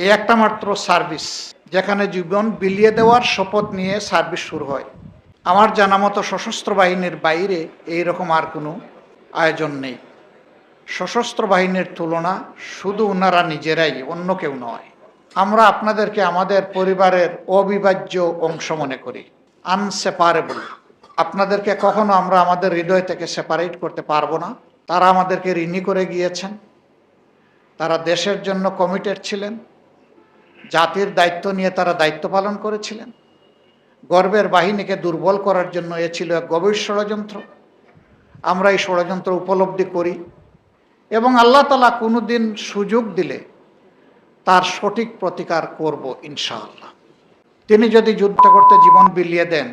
এই একটা মাত্র সার্ভিস যেখানে জীবন বিলিয়ে দেওয়ার শপথ নিয়ে সার্ভিস শুরু হয়। আমার জানা মতো সশস্ত্র বাহিনীর বাইরে এইরকম আর কোনো আয়োজন নেই। সশস্ত্র বাহিনীর তুলনা শুধু ওনারা নিজেরাই, অন্য কেউ নয়। আমরা আপনাদেরকে আমাদের পরিবারের অবিভাজ্য অংশ মনে করি, আনসেপারেবল। আপনাদেরকে কখনো আমরা আমাদের হৃদয় থেকে সেপারেট করতে পারবো না। তারা আমাদেরকে ঋণী করে গিয়েছেন, তারা দেশের জন্য কমিটেড ছিলেন, জাতির দায়িত্ব নিয়ে তারা দায়িত্ব পালন করেছিলেন। গর্বের বাহিনীকে দুর্বল করার জন্য এ ছিল এক গভীর ষড়যন্ত্র। আমরা এই ষড়যন্ত্র উপলব্ধি করি এবং আল্লাহ তাআলা কোনোদিন সুযোগ দিলে তার সঠিক প্রতিকার করব ইনশাআল্লাহ। তিনি যদি যুদ্ধ করতে জীবন বিলিয়ে দেন,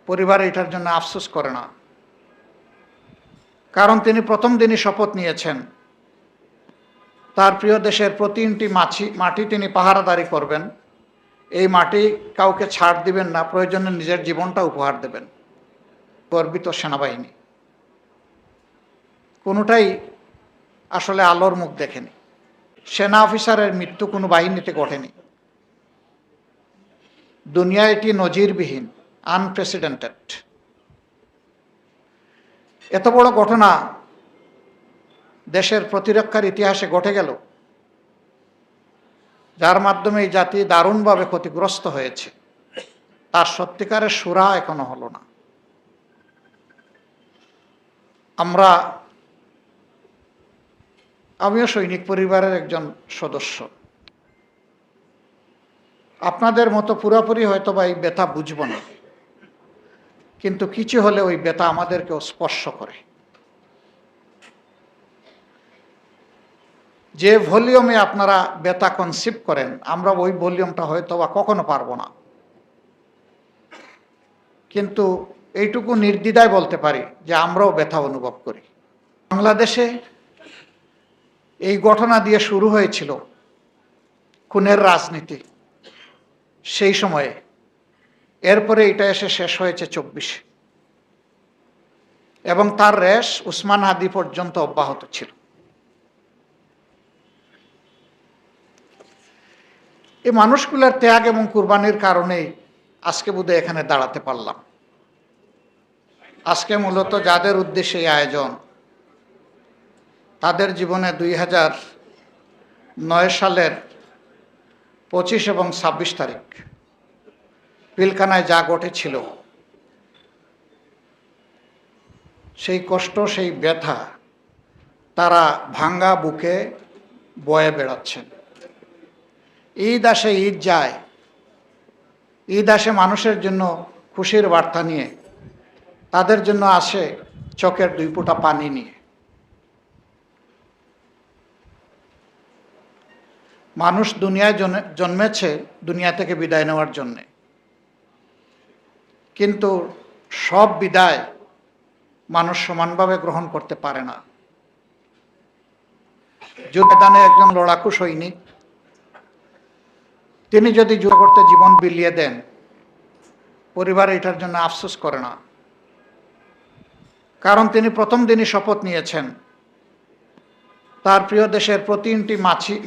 পরিবার এটার জন্য আফসোস করে না, কারণ তিনি প্রথম দিনই শপথ নিয়েছেন তার প্রিয় দেশের প্রতি ইঞ্চি মাটি তিনি পাহারাদারি করবেন। এই মাটি কাউকে ছাড় দিবেন না, প্রয়োজনে নিজের জীবনটা উপহার দেবেন। গর্বিত সেনাবাহিনী কোনোটাই আসলে আলোর মুখ দেখেনি। সেনা অফিসারের মৃত্যু কোনো বাহিনীতে ঘটেনি। দুনিয়া এটি নজিরবিহীন, আনপ্রেসিডেন্টেড। এত বড় ঘটনা দেশের প্রতিরক্ষার ইতিহাসে ঘটে গেল, যার মাধ্যমে এই জাতি দারুণভাবে ক্ষতিগ্রস্ত হয়েছে। তার সত্যিকারের সুরা এখনো হলো না। আমিও সৈনিক পরিবারের একজন সদস্য। আপনাদের মতো পুরোপুরি হয়তো বা এই ব্যথা বুঝব না, কিন্তু কিছু হলে ওই ব্যথা আমাদেরকেও স্পর্শ করে। যে ভলিউমে আপনারা ব্যথা কনসিভ করেন, আমরা ওই ভলিউমটা হয়তো বা কখনো পারবো না, কিন্তু এইটুকু নির্দ্বিধায় বলতে পারি যে আমরাও ব্যথা অনুভব করি। বাংলাদেশে এই ঘটনা দিয়ে শুরু হয়েছিল খুনের রাজনীতি সেই সময়ে, এরপরে এটা এসে শেষ হয়েছে 24-এ, এবং তার রেশ উসমান হাদি পর্যন্ত অব্যাহত ছিল। এই মানুষগুলোর ত্যাগ এবং কুরবানির কারণেই আজকে বোধহয় এখানে দাঁড়াতে পারলাম। আজকে মূলত যাদের উদ্দেশ্যে এই আয়োজন, তাদের জীবনে 2009 সালের 25 এবং 26 তারিখ পিলখানায় যা ঘটেছিল, সেই কষ্ট, সেই ব্যথা তারা ভাঙ্গা বুকে বয়ে বেড়াচ্ছেন। ঈদ আসে, ঈদ যায়, ঈদ আসে মানুষের জন্য খুশির বার্তা নিয়ে, তাদের জন্য আসে চোখের 2 ফোঁটা পানি নিয়ে। মানুষ দুনিয়ায় জন্মেছে দুনিয়া থেকে বিদায় নেওয়ার জন্যে, কিন্তু সব বিদায় মানুষ সমানভাবে গ্রহণ করতে পারে না। যুদ্ধে একজন লড়াকু সৈনিক, তিনি যদি যুদ্ধ করতে জীবন বিলিয়ে দেন, পরিবার এটার জন্য আফসোস করে না, কারণ তিনি প্রথম দিনই শপথ নিয়েছেন তার প্রিয় দেশের প্রতি ইঞ্চি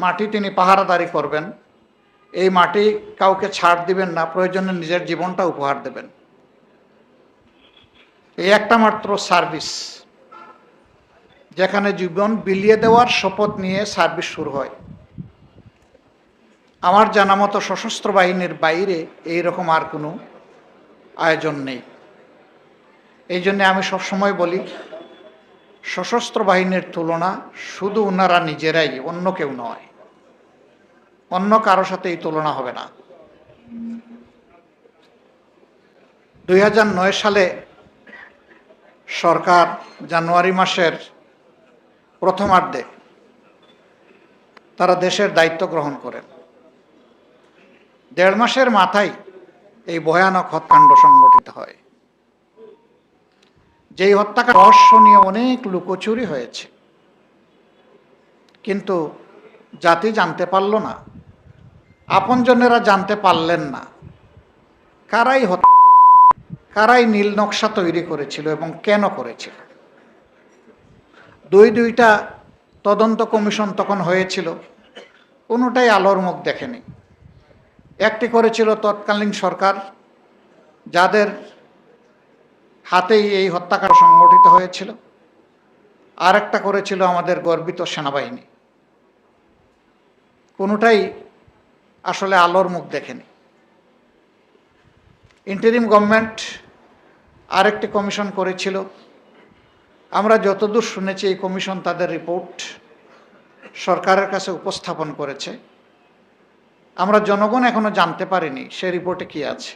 মাটি তিনি পাহারাদারি করবেন। এই মাটি কাউকে ছাড় দিবেন না, প্রয়োজনে নিজের জীবনটা উপহার দেবেন। এই একটা মাত্র সার্ভিস যেখানে জীবন বিলিয়ে দেওয়ার শপথ নিয়ে সার্ভিস শুরু হয়। আমার জানা মতো সশস্ত্র বাহিনীর বাইরে এইরকম আর কোনো আয়োজন নেই। এই জন্যে আমি সবসময় বলি, সশস্ত্র বাহিনীর তুলনা শুধু ওনারা নিজেরাই, অন্য কেউ নয়। অন্য কারো সাথে এই তুলনা হবে না। 2009 সালে সরকার জানুয়ারি মাসের প্রথমার্ধে তারা দেশের দায়িত্ব গ্রহণ করেন। 1.5 মাসের মাথায় এই ভয়ানক হত্যাকাণ্ড সংঘটিত হয়। যেই হত্যাকাণ্ড রহস্য নিয়ে অনেক লুকোচুরি হয়েছে, কিন্তু জাতি জানতে পারল না, আপনজনেরা জানতে পারলেন না কারাই নীল নকশা তৈরি করেছিল এবং কেন করেছিল। দুইটা তদন্ত কমিশন তখন হয়েছিল, কোনোটাই আলোর মুখ দেখেনি। একটি করেছিল তৎকালীন সরকার, যাদের হাতেই এই হত্যাকাণ্ড সংঘটিত হয়েছিল। আরেকটা করেছিল আমাদের গর্বিত সেনাবাহিনী। কোনোটাই আসলে আলোর মুখ দেখেনি। ইন্টারিম গভর্নমেন্ট আরেকটি কমিশন করেছিল। আমরা যতদূর শুনেছি এই কমিশন তাদের রিপোর্ট সরকারের কাছে উপস্থাপন করেছে। আমরা জনগণ এখনো জানতে পারিনি সে রিপোর্টে কি আছে।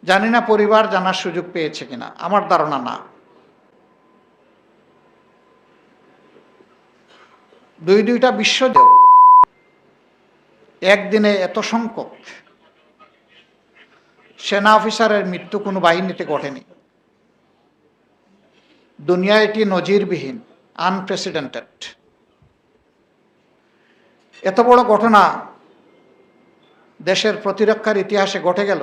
জানি না পরিবার জানার সুযোগ পেয়েছে কিনা, আমার ধারণা না। দুইটা বিশ্বযুদ্ধ একদিনে এত সংখ্যক সেনা অফিসারের মৃত্যু কোনো বাহিনীতে ঘটেনি। দুনিয়া এটি নজিরবিহীন, আনপ্রেসিডেন্টেড। এত বড় ঘটনা দেশের প্রতিরক্ষার ইতিহাসে ঘটে গেল,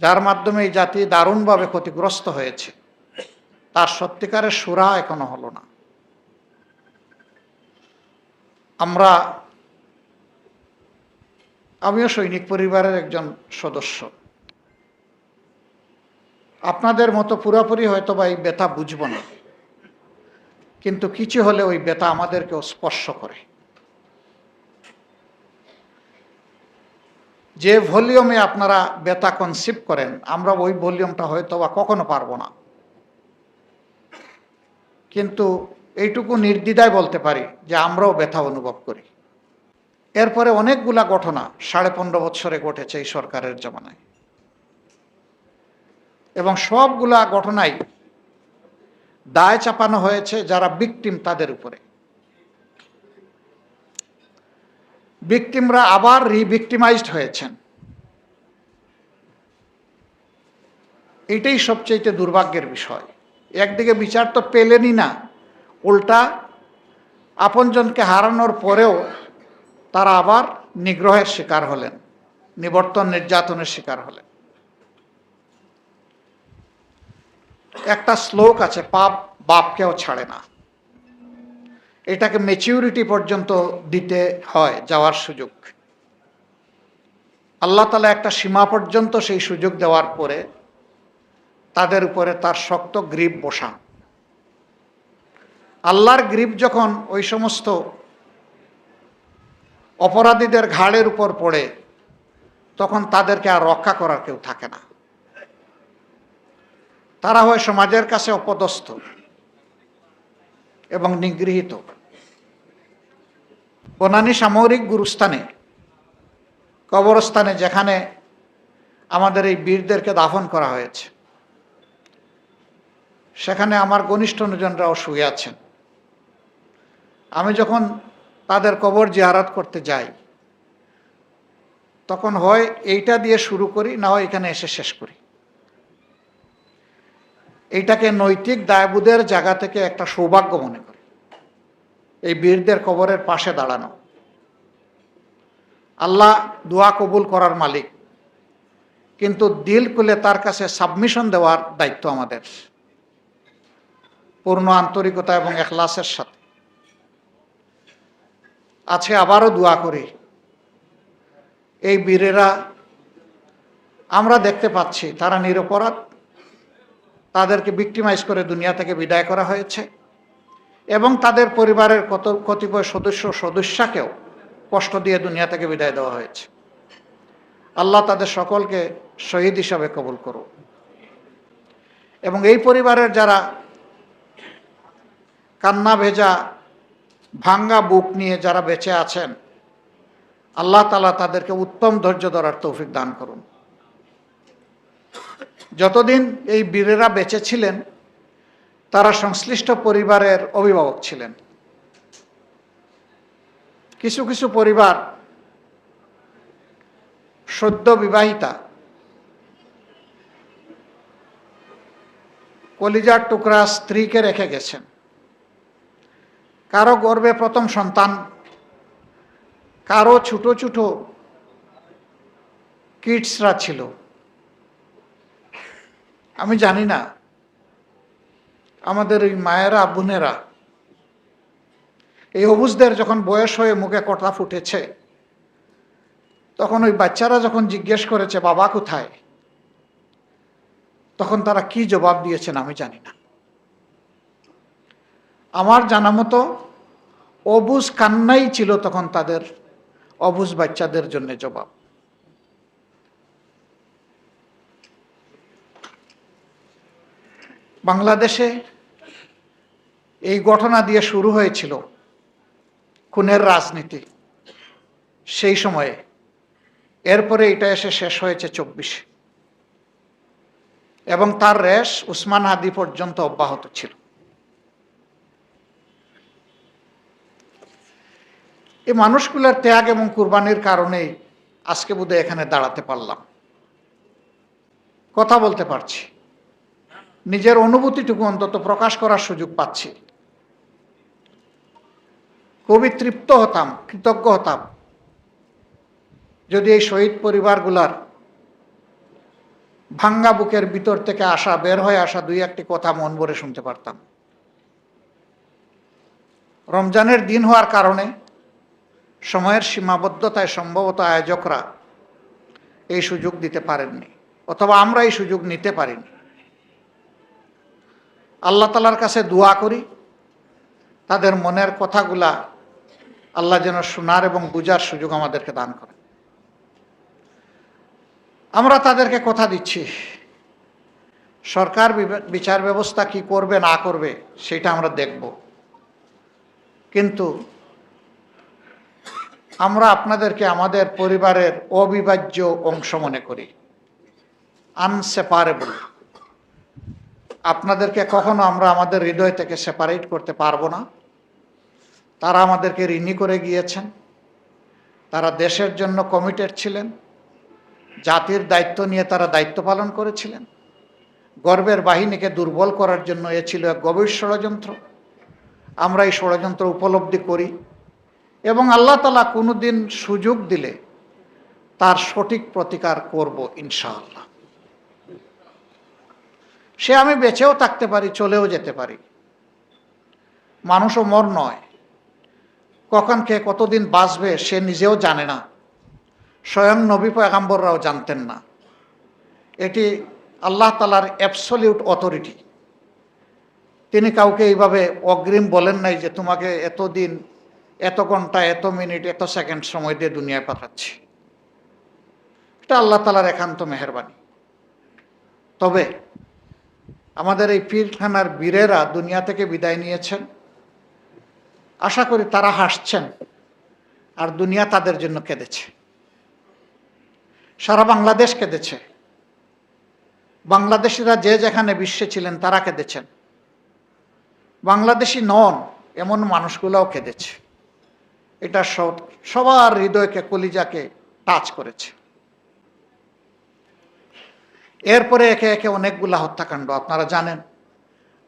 যার মাধ্যমে এই জাতি দারুণভাবে ক্ষতিগ্রস্ত হয়েছে, তার সত্যিকারের সুরা এখনো হলো না। আমিও সৈনিক পরিবারের একজন সদস্য। আপনাদের মতো পুরোপুরি হয়তো বা এই ব্যথা বুঝব না, কিন্তু কিছু হলে ওই ব্যথা আমাদেরকেও স্পর্শ করে। যে ভলিউমে আপনারা ব্যথা কনসিভ করেন, আমরা ওই ভলিউমটা হয়তো বা কখনো পারবো না, কিন্তু এইটুকু নির্দ্বিধায় বলতে পারি যে আমরাও ব্যথা অনুভব করি। এরপরে অনেকগুলা ঘটনা 15.5 বছরে ঘটেছে এই সরকারের জমানায়, এবং সবগুলা ঘটনাই দায় চাপানো হয়েছে যারা ভিকটিম তাদের উপরে। ভিকটিমরা আবার রিভিকটিমাইজড হয়েছেন। এটাই সবচেয়ে দুর্ভাগ্যের বিষয়। একদিকে বিচার তো পেলেনই না, উল্টা আপনজনকে হারানোর পরেও তারা আবার নিগ্রহের শিকার হলেন, নিবর্তন নির্যাতনের শিকার হলেন। একটা শ্লোক আছে, পাপ বাপকেও ছাড়ে না। এটাকে ম্যাচিউরিটি পর্যন্ত দিতে হয় যাওয়ার সুযোগ। আল্লাহ তাআলা একটা সীমা পর্যন্ত সেই সুযোগ দেওয়ার পরে তাদের উপরে তার শক্ত গ্রিপ বসান। আল্লাহর গ্রিপ যখন ওই সমস্ত অপরাধীদের ঘাড়ের উপর পড়ে, তখন তাদেরকে আর রক্ষা করার কেউ থাকে না। তারা হয় সমাজের কাছে অপদস্থ এবং নিগৃহীত। বনানী সামরিক গুরুস্থানে, কবরস্থানে, যেখানে আমাদের এই বীরদেরকে দাফন করা হয়েছে, সেখানে আমার ঘনিষ্ঠজনরাও শুয়ে আছেন। আমি যখন তাদের কবর জিয়ারত করতে যাই, তখন হয় এইটা দিয়ে শুরু করি, না হয় এখানে এসে শেষ করি। এইটাকে নৈতিক দায়বোধের জায়গা থেকে একটা সৌভাগ্য মনে করি, এই বীরদের কবরের পাশে দাঁড়ানো। আল্লাহ দোয়া কবুল করার মালিক, কিন্তু দিল খুলে তার কাছে সাবমিশন দেওয়ার দায়িত্ব আমাদের, পূর্ণ আন্তরিকতা এবং ইখলাসের সাথে। আজকে আবারও দোয়া করি, এই বীরেরা, আমরা দেখতে পাচ্ছি তারা নিরপরাধ, তাদেরকে ভিক্টিমাইজ করে দুনিয়া থেকে বিদায় করা হয়েছে, এবং তাদের পরিবারের কতিপয় সদস্যকেও কষ্ট দিয়ে দুনিয়া থেকে বিদায় দেওয়া হয়েছে। আল্লাহ তাদের সকলকে শহীদ হিসাবে কবুল করুন। এবং এই পরিবারের যারা কান্না ভেজা ভাঙ্গা বুক নিয়ে যারা বেঁচে আছেন, আল্লাহ তাআলা তাদেরকে উত্তম ধৈর্য ধরার তৌফিক দান করুন। যতদিন এই বীরেরা বেঁচে ছিলেন, তারা সংশ্লিষ্ট পরিবারের অভিভাবক ছিলেন। কিছু কিছু পরিবার সদ্য বিবাহিতা কলিজার টুকরা স্ত্রীকে রেখে গেছেন। কারো গর্ভে প্রথম সন্তান, কারো ছোট ছোট কিডসরা ছিল। আমি জানি না আমাদের ওই মায়েরা বোনেরা এই অবুজদের যখন বয়স হয়ে মুখে কথা ফুটেছে, তখন ওই বাচ্চারা যখন জিজ্ঞেস করেছে বাবা কোথায়, তখন তারা কি জবাব দিয়েছেন আমি জানি না। আমার জানা মতো অবুজ কান্নাই ছিল তখন তাদের অবুজ বাচ্চাদের জন্য জবাব। বাংলাদেশে এই ঘটনা দিয়ে শুরু হয়েছিল খুনের রাজনীতি সেই সময়ে, এরপরে এটা এসে শেষ হয়েছে 24-এ, এবং তার রেশ উসমান হাদি পর্যন্ত অব্যাহত ছিল। এই মানুষগুলোর ত্যাগ এবং কুরবানির কারণেই আজকে বোধহয় এখানে দাঁড়াতে পারলাম, কথা বলতে পারছি, নিজের অনুভূতিটুকু অন্তত প্রকাশ করার সুযোগ পাচ্ছি। খুবই তৃপ্ত হতাম, কৃতজ্ঞ হতাম যদি এই শহীদ পরিবারগুলার ভাঙ্গা বুকের ভিতর থেকে আসা, বের হয়ে আসা দুই একটি কথা মন ভরে শুনতে পারতাম। রমজানের দিন হওয়ার কারণে সময়ের সীমাবদ্ধতায় সম্ভবত আয়োজকরা এই সুযোগ দিতে পারেননি, অথবা আমরা এই সুযোগ নিতে পারিনি। আল্লাহ তাআলার কাছে দোয়া করি তাদের মনের কথাগুলা আল্লাহ যেন শোনার এবং বুঝার সুযোগ আমাদেরকে দান করেন। আমরা তাদেরকে কথা দিচ্ছি, সরকার বিচার ব্যবস্থা কি করবে না করবে সেটা আমরা দেখব, কিন্তু আমরা আপনাদেরকে আমাদের পরিবারের অবিভাজ্য অংশ মনে করি, আনসেপারেবল। আপনাদেরকে কখনো আমরা আমাদের হৃদয় থেকে সেপারেট করতে পারবো না। তারা আমাদেরকে ঋণী করে গিয়েছেন, তারা দেশের জন্য কমিটেড ছিলেন, জাতির দায়িত্ব নিয়ে তারা দায়িত্ব পালন করেছিলেন। গর্বের বাহিনীকে দুর্বল করার জন্য এ ছিল এক গভীর ষড়যন্ত্র। আমরা এই ষড়যন্ত্র উপলব্ধি করি এবং আল্লাহ তাআলা কোনোদিন সুযোগ দিলে তার সঠিক প্রতিকার করব ইনশাআল্লাহ। সে আমি বেঁচেও থাকতে পারি, চলেও যেতে পারি, মানুষও মর নয়, কখন কে কতদিন বাঁচবে সে নিজেও জানে না, স্বয়ং নবী পয়গম্বররাও জানতেন না। এটি আল্লাহ তাআলার অ্যাবসলিউট অথরিটি। তিনি কাউকে এইভাবে অগ্রিম বলেন নাই যে তোমাকে এতদিন, এত ঘন্টা, এত মিনিট, এত সেকেন্ড সময় দিয়ে দুনিয়ায় পাঠাচ্ছি। এটা আল্লাহ তাআলার একান্ত মেহেরবানি। তবে আমাদের এই পীরখানার বীরেরা দুনিয়া থেকে বিদায় নিয়েছেন, আশা করি তারা হাসছেন আর দুনিয়া তাদের জন্য কেঁদেছে। সারা বাংলাদেশ কেঁদেছে, বাংলাদেশিরা যে যেখানে বিশ্বে ছিলেন তারা কেঁদেছেন, বাংলাদেশি নন এমন মানুষগুলোও কেঁদেছে। এটা সবার হৃদয়কে, কলিজাকে টাচ করেছে। এরপরে একে একে অনেকগুলা হত্যাকাণ্ড আপনারা জানেন।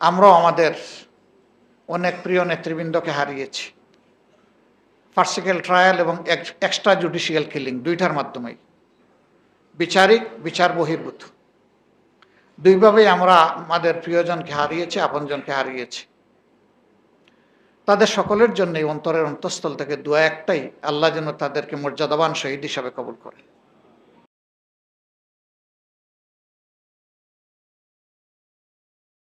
আমরাও আমাদের অনেক প্রিয় নেতৃবৃন্দকে হারিয়েছি, পার্সিক্যাল ট্রায়াল এবং এক্সট্রা জুডিশিয়াল কিলিং, দুইটার মাধ্যমেই, বিচারিক, বিচার বহির্ভূত, দুইভাবেই আমরা আমাদের প্রিয়জনকে হারিয়েছি, আপনজনকে হারিয়েছি। তাদের সকলের জন্যই অন্তরের অন্তঃস্থল থেকে দোয়া একটাই, আল্লাহ যেন তাদেরকে মর্যাদাবান শহীদ হিসাবে কবুল করেন।